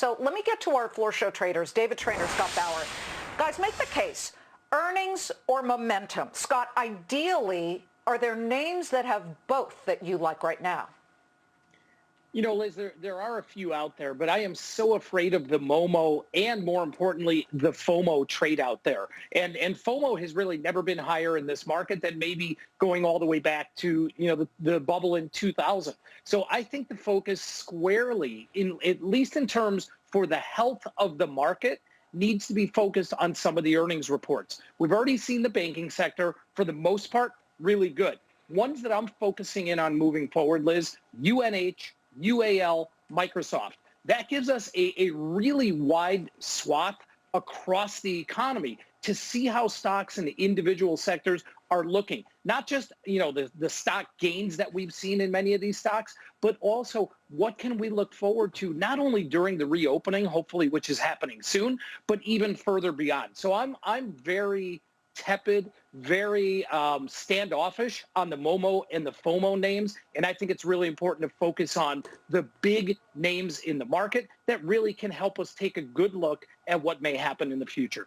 So let me get to our floor show traders, David Trainer, Scott Bauer. Guys, make the case. Earnings or momentum? Scott, ideally, are there names that have both that you like right now? You know, Liz, there are a few out there, but I am so afraid of the Momo and, more importantly, the FOMO trade out there. And FOMO has really never been higher in this market than maybe going all the way back to, the bubble in 2000. So I think the focus squarely, at least in terms for the health of the market, needs to be focused on some of the earnings reports. We've already seen the banking sector, for the most part, really good. Ones that I'm focusing in on moving forward, Liz, UNH, UAL, Microsoft. That gives us a really wide swath across the economy to see how stocks in the individual sectors are looking. Not just, the stock gains that we've seen in many of these stocks, but also what can we look forward to not only during the reopening, hopefully, which is happening soon, but even further beyond. So I'm very tepid, very standoffish on the Momo and the FOMO names. And I think it's really important to focus on the big names in the market that really can help us take a good look at what may happen in the future.